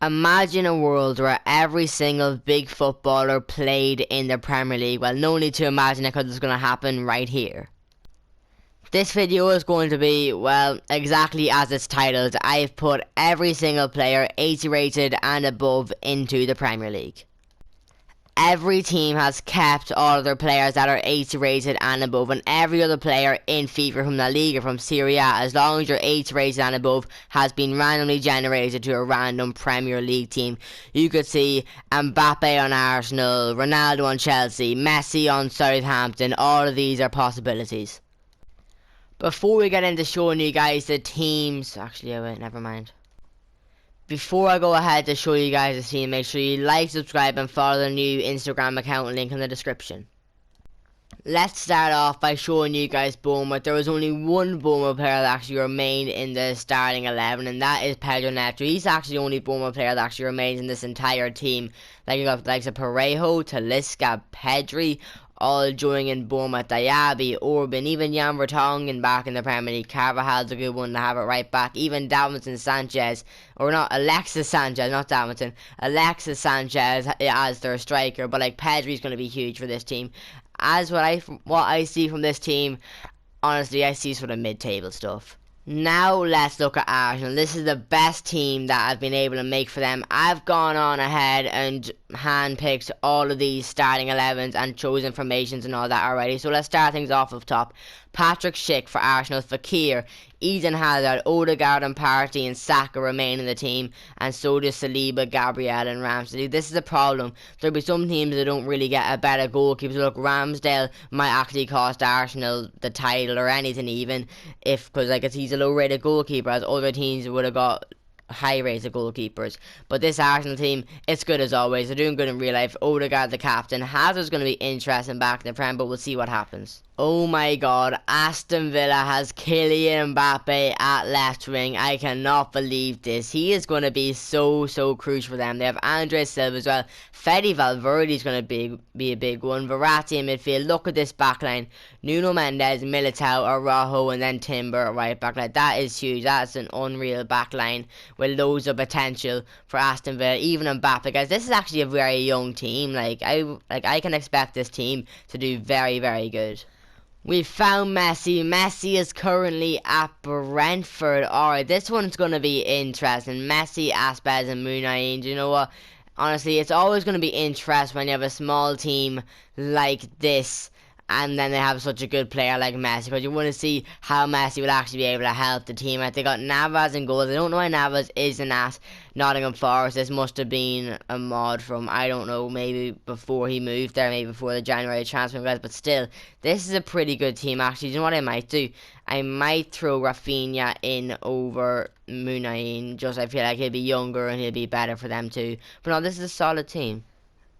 Imagine a world where every single big footballer played in the Premier League. Well, no need to imagine it because it's going to happen right here. This video is going to be, well, exactly as it's titled. I've put every single player 80 rated and above into the Premier League. Every team has kept all of their players that are 80 rated and above, and every other player in FIFA from La Liga, from Serie A, as long as you're 80 rated and above, has been randomly generated to a random Premier League team. You could see Mbappe on Arsenal, Ronaldo on Chelsea, Messi on Southampton. All of these are possibilities. Before we get into showing you guys the teams, actually, wait, never mind. Before I go ahead to show you guys the team, make sure you like, subscribe and follow the new Instagram account link in the description. Let's start off by showing you guys Bournemouth. There was only one Bournemouth player that actually remained in the starting 11, and that is Pedro Neto. He's actually the only Bournemouth player that actually remains in this entire team. Like you got the likes of Parejo, Talisca, Pedri, all joining in Bournemouth. Diaby, Orban, even Jan Vertonghen back in the Premier League. Carvajal's a good one to have it right back. Even Davinson Sanchez, or not, Alexis Sanchez, not Davinson. Alexis Sanchez as their striker, but like Pedri's going to be huge for this team. As what I see from this team, honestly, I see sort of mid-table stuff. Now let's look at Arsenal. This is the best team that I've been able to make for them. I've gone on ahead and handpicked all of these starting 11s and chosen formations and all that already. So let's start things off up top. Patrick Schick for Arsenal, Fekir, Eden Hazard, Odegaard and Partey and Saka remain in the team, and so does Saliba, Gabriel and Ramsdale. This is a problem. There'll be some teams that don't really get a better goalkeeper. So look, Ramsdale might actually cost Arsenal the title or anything even, because like he's a low rated goalkeeper, as other teams would have got high rated goalkeepers. But this Arsenal team, it's good as always. They're doing good in real life. Odegaard the captain. Hazard's going to be interesting back in the Prem, but we'll see what happens. Oh my god, Aston Villa has Kylian Mbappe at left wing. I cannot believe this. He is going to be so crucial for them. They have Andre Silva as well. Fede Valverde is going to be a big one. Verratti in midfield. Look at this backline. Nuno Mendes, Militao, Araujo, and then Timber at right back. Like, that is huge. That's an unreal backline with loads of potential for Aston Villa. Even Mbappe, guys. This is actually a very young team. I can expect this team to do very good. We found Messi. Messi is currently at Brentford. Alright, this one's going to be interesting. Messi, Aspas and Muniain. Do you know what? Honestly, it's always going to be interesting when you have a small team like this and then they have such a good player like Messi, because you want to see how Messi will actually be able to help the team. They got Navas in goals. I don't know why Navas isn't at Nottingham Forest. This must have been a mod from, I don't know, maybe before he moved there, maybe before the January transfer, guys. But still, this is a pretty good team actually. Do you know what I might do? I might throw Rafinha in over Muniain. Just I feel like he'll be younger and he'll be better for them too. But no, this is a solid team.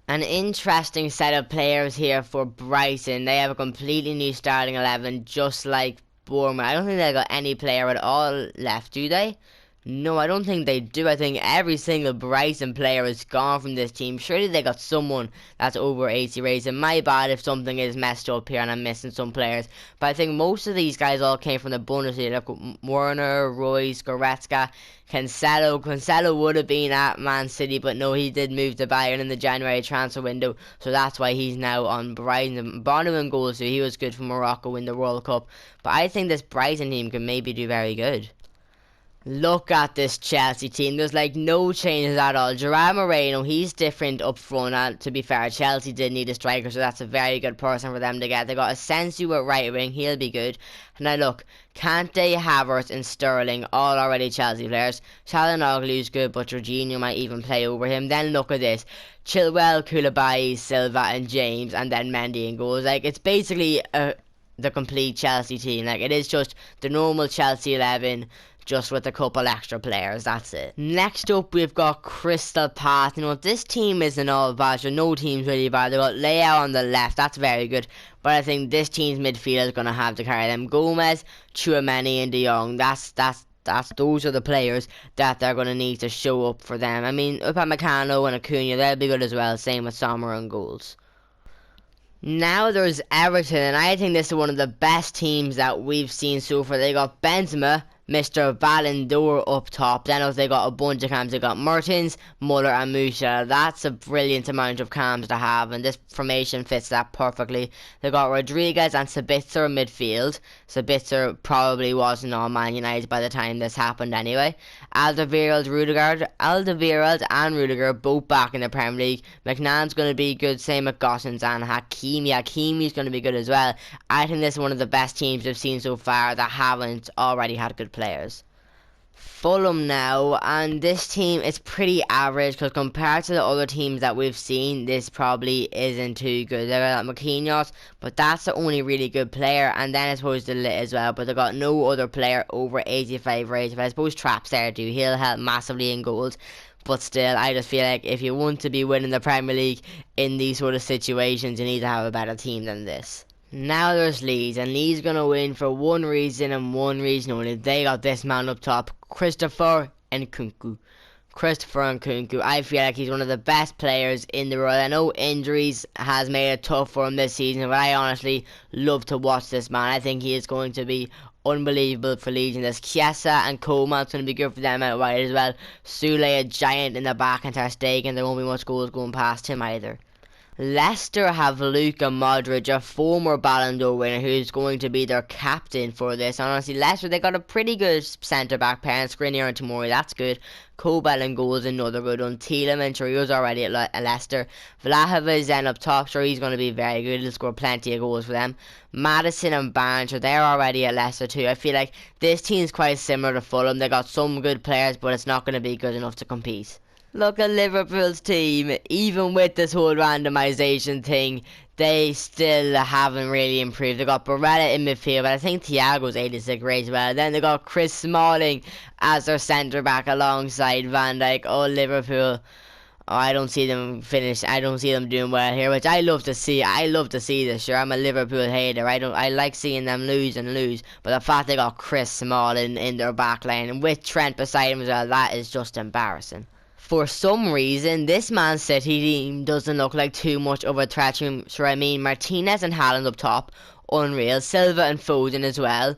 An interesting set of players here for Brighton. They have a completely new starting 11, just like Bournemouth. I don't think they got any player at all left, do they? No, I don't think they do. I think every single Brighton player is gone from this team. Surely they got someone that's over 80 rated. My bad if something is messed up here and I'm missing some players. But I think most of these guys all came from the Bundesliga. Look, Werner, Royce, Goretzka, Cancelo. Cancelo would have been at Man City, but no, he did move to Bayern in the January transfer window. So that's why he's now on Brighton. Bono in goals, so he was good for Morocco in the World Cup. But I think this Brighton team can maybe do very good. Look at this Chelsea team. There's like no changes at all. Gerard Moreno, he's different up front. To be fair, Chelsea did need a striker, so that's a very good person for them to get. They got Asensio at right wing. He'll be good. Now look, Kante, Havertz and Sterling, all already Chelsea players. Çalhanoğlu's good, but Jorginho might even play over him. Then look at this. Chilwell, Koulibaly, Silva and James, and then Mendy in goals. Like, it's basically the complete Chelsea team. Like, it is just the normal Chelsea 11, just with a couple extra players. That's it. Next up, we've got Crystal Palace. You know, this team isn't all bad, so no team's really bad. They've got Leao on the left. That's very good. But I think this team's midfield is going to have to carry them. Gomez, Tchouaméni and De Jong. Those are the players that they're going to need to show up for them. I mean, Upamecano and Acuna, they'll be good as well. Same with Sommer and goals. Now there's Everton, and I think this is one of the best teams that we've seen so far. They got Benzema, Mr. Ballon d'Or up top. Then they got a bunch of cams. They got Mertens, Muller and Musiala. That's a brilliant amount of cams to have, and this formation fits that perfectly. They got Rodriguez and Sabitzer in midfield. Sabitzer probably wasn't on Man United by the time this happened anyway. Alderweireld and Rudiger both back in the Premier League. McNann's going to be good, same with Gosens and Hakimi. Hakimi's going to be good as well. I think this is one of the best teams we've seen so far that haven't already had good players. Fulham now, and this team is pretty average because compared to the other teams that we've seen, this probably isn't too good. They got Marquinhos, but that's the only really good player, and then I suppose De Ligt as well, but they got no other player over 85 or 85. I suppose Trapp's there too. He'll help massively in goals. But still, I just feel like if you want to be winning the Premier League in these sort of situations, you need to have a better team than this. Now there's Leeds, and Leeds going to win for one reason and one reason only. They got this man up top, Christopher Nkunku. I feel like he's one of the best players in the world. I know injuries has made it tough for him this season, but I honestly love to watch this man. I think he is going to be unbelievable for Leeds. And there's Chiesa and Coman's going to be good for them out wide as well. Sule, a giant in the back, and Ter Stegen. There won't be much goals going past him either. Leicester have Luka Modric, a former Ballon d'Or winner, who's going to be their captain for this. Honestly, Leicester, they got a pretty good centre-back pair, and Skriniar and Tomori, that's good. Kobel and goals, another good one. Tielemans, sure, he was already at Leicester. Vlahovic then up top, sure, he's going to be very good. He'll score plenty of goals for them. Maddison and Barnes, sure, they're already at Leicester too. I feel like this team's quite similar to Fulham. They got some good players, but it's not going to be good enough to compete. Look at Liverpool's team, even with this whole randomisation thing, they still haven't really improved. They got Barella in midfield, but I think Thiago's 86 great as well. Then they got Chris Smalling as their centre-back alongside Van Dijk. Oh, Liverpool. Oh, I don't see them finish. I don't see them doing well here, which I love to see. I love to see this. Sure, I'm a Liverpool hater. I like seeing them lose and lose. But the fact they got Chris Smalling in their back line, and with Trent beside him as well, that is just embarrassing. For some reason, this Man City team doesn't look like too much of a threat. Sure, I mean, Martinez and Haaland up top, unreal. Silva and Foden as well,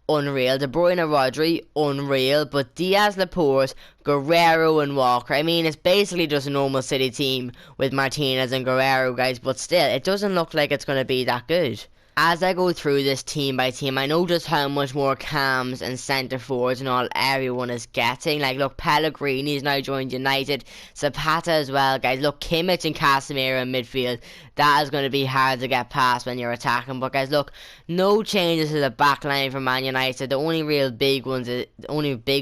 unreal. De Bruyne and Rodri, unreal. But Diaz, Laporte, Guerrero and Walker, I mean, it's basically just a normal City team with Martinez and Guerrero, guys. But still, it doesn't look like it's going to be that good. As I go through this team by team, I know just how much more cams and centre forwards and all everyone is getting. Like, look, Pellegrini's now joined United. Zapata as well, guys. Look, Kimmich and Casemiro in midfield. That is going to be hard to get past when you're attacking. But, guys, look, no changes to the back line for Man United. The only big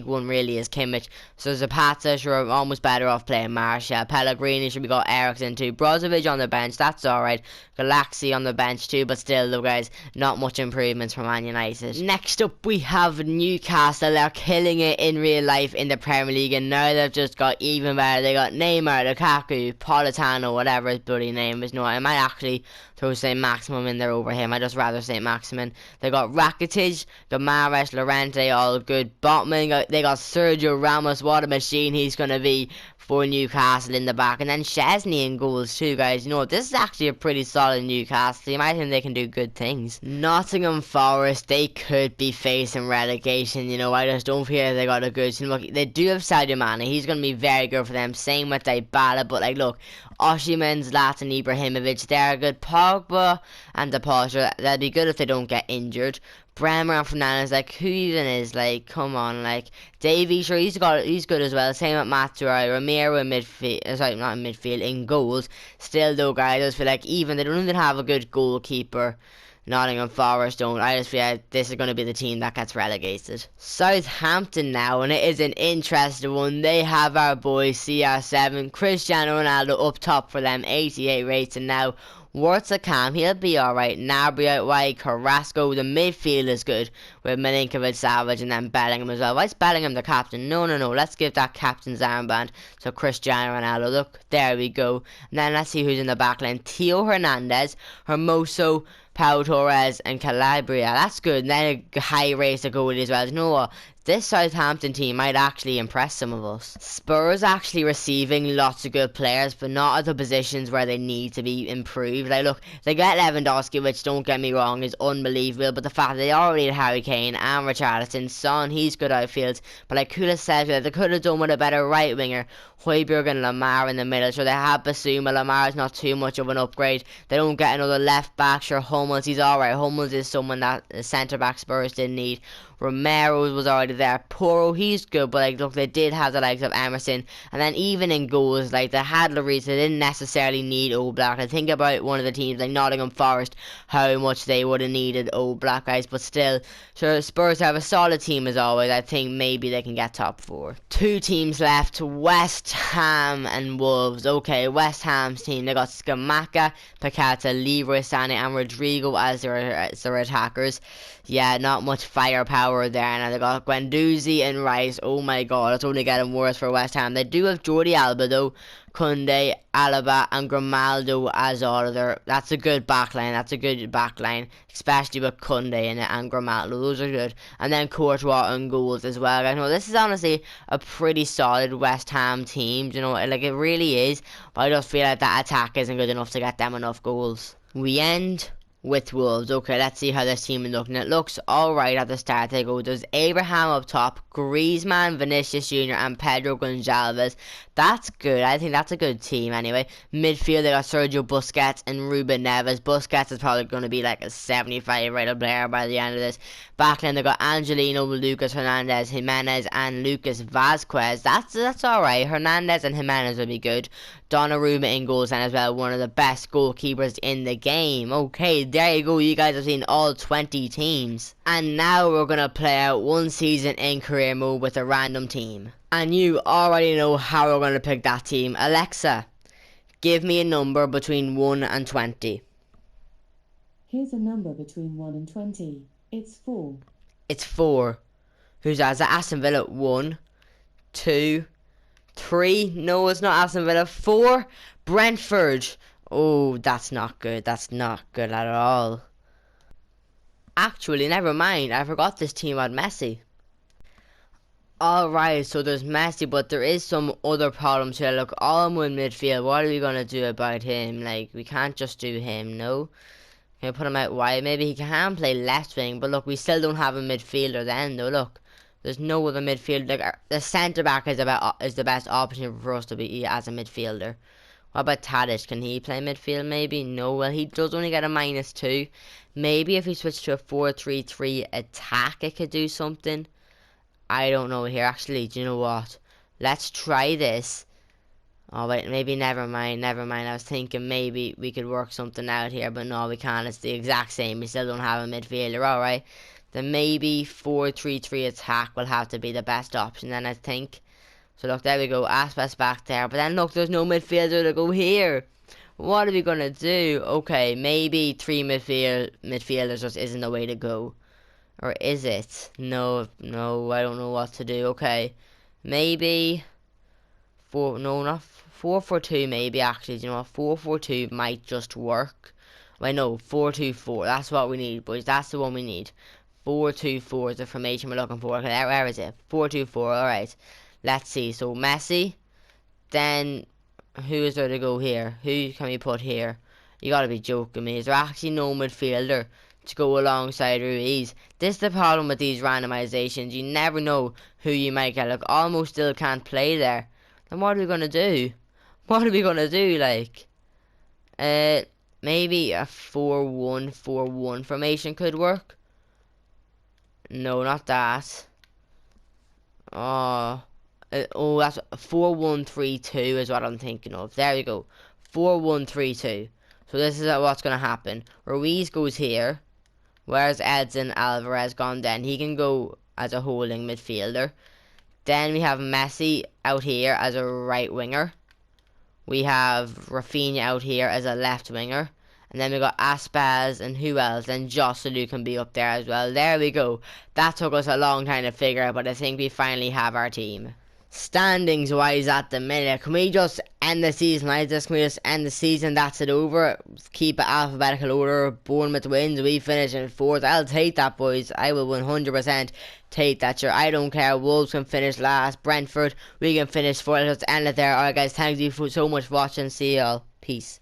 one really is Kimmich. So Zapata, sure, almost better off playing Martial. Pellegrini should be got Eriksen too. Brozovic on the bench, that's alright. Galaxy on the bench too, but still, though, guys, not much improvements for Man United. Next up, we have Newcastle. They're killing it in real life in the Premier League, and now they've just got even better. They got Neymar, Lukaku, Politano, whatever his bloody name is. No, I might actually throw St. Maximum in there over him. I just rather St. Maximin. They got Rakitic, Mahrez, Llorente, all good. Botman, they got Sergio Ramos. What a machine he's going to be for Newcastle in the back. And then Chesney in goals too, guys. You know, this is actually a pretty solid Newcastle team. I think they can do good things. Nottingham Forest, they could be facing relegation. You know, I just don't feel they got a good team. Look, they do have Sadio Mane. He's going to be very good for them. Same with Dybala. But, like, look, Osimhen, Zlatan, Ibrahimovic, they're good. Pogba and Departure, that'd be good if they don't get injured. Bremer and Fernandes, like, who even is, like, come on, like, Davey, sure, he's good as well. Same with Maturai, Romero in midfield, sorry, not in midfield, in goals. Still, though, guys, I just feel like even they don't even have a good goalkeeper. Nottingham Forest don't. I just feel like this is going to be the team that gets relegated. Southampton now, and it is an interesting one. They have our boy CR7, Cristiano Ronaldo up top for them, 88 rating now. Worth a cam, he'll be alright. Gnabry out wide, Carrasco, the midfield is good with Milinkovic, Savage, and then Bellingham as well. Why is Bellingham the captain? No, let's give that captain's armband to Cristiano Ronaldo. Look, there we go. And then let's see who's in the back line. Theo Hernandez, Hermoso, Pau Torres and Calabria. That's good. And then a high race of goalie as well. You know what? This Southampton team might actually impress some of us. Spurs actually receiving lots of good players, but not at the positions where they need to be improved. Like, look, they get Lewandowski, which, don't get me wrong, is unbelievable, but the fact that they already had Harry Kane and Richarlison, Son, he's good outfield, but like Kulusevski, they could have done with a better right winger. Højbjerg and Lamar in the middle. Sure, they have Basuma. Lamar is not too much of an upgrade. They don't get another left back. Sure, Hummels, he's alright. Hummels is someone that centre back Spurs didn't need. Romero was already there. Porro, he's good, but like, look, they did have the likes of Emerson, and then even in goals, like, they had Lloris. They didn't necessarily need Oblak. I think about one of the teams like Nottingham Forest, how much they would have needed Oblak, guys, but still, sure, Spurs have a solid team as always. I think maybe they can get top 4. 2 teams left, West Ham and Wolves. Okay, West Ham's team, they got Scamacca, Paqueta, Leroy Sané and Rodrigo as their attackers. Yeah, not much firepower there. And they got Guendouzi and Rice. Oh my god, it's only getting worse for West Ham. They do have Jordi Alba though, Koundé, Alaba and Grimaldo as all of their... That's a good backline. That's a good backline, especially with Koundé in it and Grimaldo. Those are good. And then Courtois and goals as well. I know this is honestly a pretty solid West Ham team. You know, like, it really is. But I just feel like that attack isn't good enough to get them enough goals. We end with Wolves. Okay, let's see how this team is looking. It looks alright at the start. They go, there's Abraham up top, Griezmann, Vinicius Jr. and Pedro Gonçalves. That's good. I think that's a good team anyway. Midfield, they got Sergio Busquets and Ruben Neves. Busquets is probably going to be like a 75 rated player by the end of this. Backline, they got Angelino, Lucas Hernandez, Jimenez and Lucas Vazquez. That's alright. Hernandez and Jimenez will be good. Donnarumma in goals and as well, one of the best goalkeepers in the game. Okay, there you go. You guys have seen all 20 teams. And now we're going to play out one season in career mode with a random team. And you already know how we're going to pick that team. Alexa, give me a number between 1 and 20. Here's a number between 1 and 20. It's 4. It's 4. Who's that? Is that Aston Villa? 1, 2, 3. No, it's not Aston Villa. 4. Brentford. Oh, that's not good. That's not good at all. Actually, never mind. I forgot this team had Messi. Alright, so there's Messi, but there is some other problems here. Look, Olmo in midfield. What are we going to do about him? Like, we can't just do him, no? Can we put him out wide? Maybe he can play left wing, but look, we still don't have a midfielder then, though. Look, there's no other midfielder. Like, the centre-back is the best option for us to be as a midfielder. What about Tadic? Can he play midfield maybe? No, well, he does only get a -2. Maybe if he switched to a 4-3-3 attack, it could do something. I don't know here. Actually, do you know what? Let's try this. Oh, wait, maybe never mind. I was thinking maybe we could work something out here, but no, we can't. It's the exact same. We still don't have a midfielder. Alright. Then maybe 4-3-3 attack will have to be the best option then, I think. So look, there we go. Aspas back there. But then look, there's no midfielder to go here. What are we going to do? Okay, maybe 3 midfielders just isn't the way to go. Or is it? No, I don't know what to do. Okay, maybe 4-4-2 maybe, actually. You know what? 4-4-2 might just work. Wait, no, 4-2-4. That's what we need, boys. That's the one we need. 4-2-4 is the formation we're looking for. Okay, where is it? 4-2-4. Alright. Let's see. So, Messi. Then, who is there to go here? Who can we put here? You gotta be joking me. Is there actually no midfielder to go alongside Ruiz? This is the problem with these randomizations. You never know who you might get. Look, almost still can't play there. Then what are we gonna do? What are we gonna do? Like, maybe a 4-1-4-1 formation could work. No, not that. Oh, that's 4-1-3-2 is what I'm thinking of. There we go. 4-1-3-2. So this is what's gonna happen. Ruiz goes here. Where's Edson Alvarez gone then? He can go as a holding midfielder. Then we have Messi out here as a right winger. We have Rafinha out here as a left winger. And then we got Aspas and who else? And Joselu can be up there as well. There we go. That took us a long time to figure out, but I think we finally have our team. Standings wise at the minute, can we just end the season. We just end the season. That's it over. Keep it alphabetical order. Bournemouth wins. We finish in 4th. I'll take that, boys. I will 100% take that. Sure, I don't care. Wolves can finish last. Brentford, we can finish 4th. Let's end it there. Alright, guys. Thank you so much for watching. See y'all. Peace.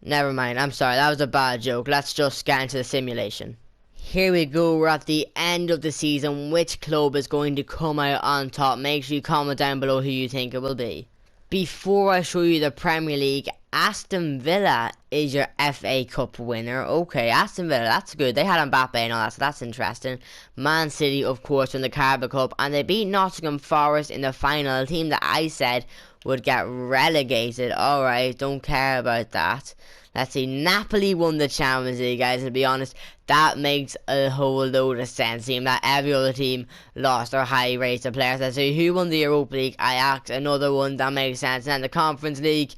Never mind. I'm sorry. That was a bad joke. Let's just get into the simulation. Here we go, we're at the end of the season. Which club is going to come out on top? Make sure you comment down below who you think it will be. Before I show you the Premier League, Aston Villa is your FA Cup winner. Okay, Aston Villa, that's good. They had Mbappe and all that, so that's interesting. Man City, of course, won the Carabao Cup, and they beat Nottingham Forest in the final, a team that I said would get relegated. Alright, don't care about that. Let's see, Napoli won the Champions League, guys, and to be honest, that makes a whole load of sense, seeing that every other team lost their high rates of players. Let's see, who won the Europa League? Ajax, another one, that makes sense. And then the Conference League,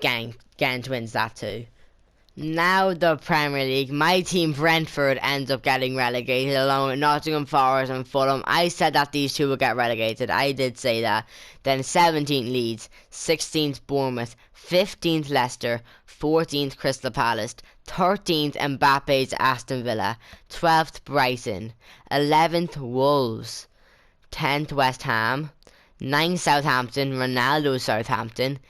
Ghent wins that too. Now the Premier League, my team Brentford ends up getting relegated along with Nottingham Forest and Fulham. I said that these two would get relegated, I did say that. Then 17th Leeds, 16th Bournemouth, 15th Leicester, 14th Crystal Palace, 13th Mbappe's Aston Villa, 12th Brighton, 11th Wolves, 10th West Ham, 9th Southampton, Ronaldo's Southampton,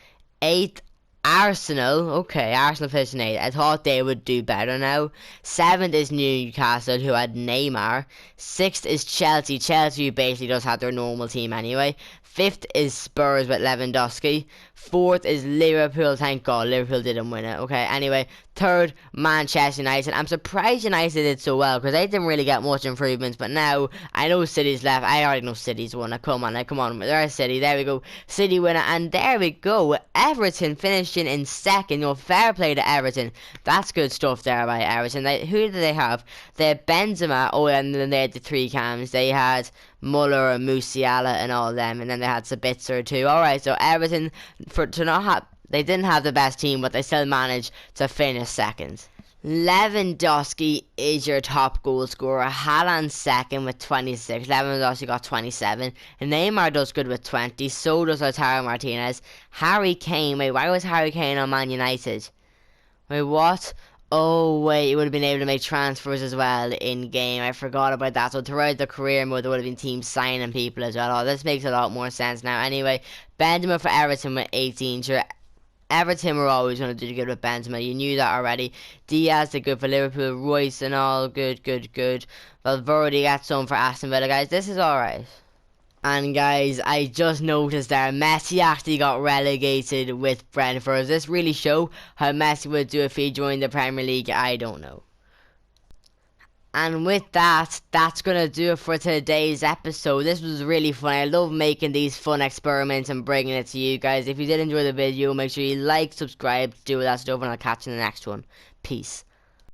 8th Arsenal. Okay, Arsenal finished in 8th. I thought they would do better now. 7th is Newcastle, who had Neymar. 6th is Chelsea. Chelsea basically just had their normal team anyway. 5th is Spurs with Lewandowski. 4th is Liverpool. Thank God Liverpool didn't win it. Okay, anyway. 3rd, Manchester United. I'm surprised United did so well because they didn't really get much improvements. But now, I know City's left. I already know City's won. Come on. There's City. There we go. City winner. And there we go. Everton finishing in 2nd. Fair play to Everton. That's good stuff there by Everton. Who did they have? They had Benzema. Oh, and then they had the 3 cams. They had Muller and Musiala and all them. And then they had Sabitzer too. Alright, so Everton, they didn't have the best team, but they still managed to finish 2nd. Lewandowski is your top goal scorer. Haaland 2nd with 26. Lewandowski got 27. Neymar does good with 20. So does Lautaro Martinez. Harry Kane. Wait, why was Harry Kane on Man United? Wait, what? Oh, wait, he would have been able to make transfers as well in game. I forgot about that. So throughout the career mode, there would have been teams signing people as well. Oh, this makes a lot more sense now. Anyway, Benzema for Everton with 18. Sure, Everton were always going to do good with Benzema. You knew that already. Diaz did good for Liverpool. Royce and all. Good. Valverde got some for Aston Villa, guys. This is alright. And guys, I just noticed there, Messi actually got relegated with Brentford. Does this really show how Messi would do if he joined the Premier League? I don't know. And with that, that's going to do it for today's episode. This was really fun. I love making these fun experiments and bringing it to you guys. If you did enjoy the video, make sure you like, subscribe, do all that stuff, and I'll catch you in the next one. Peace.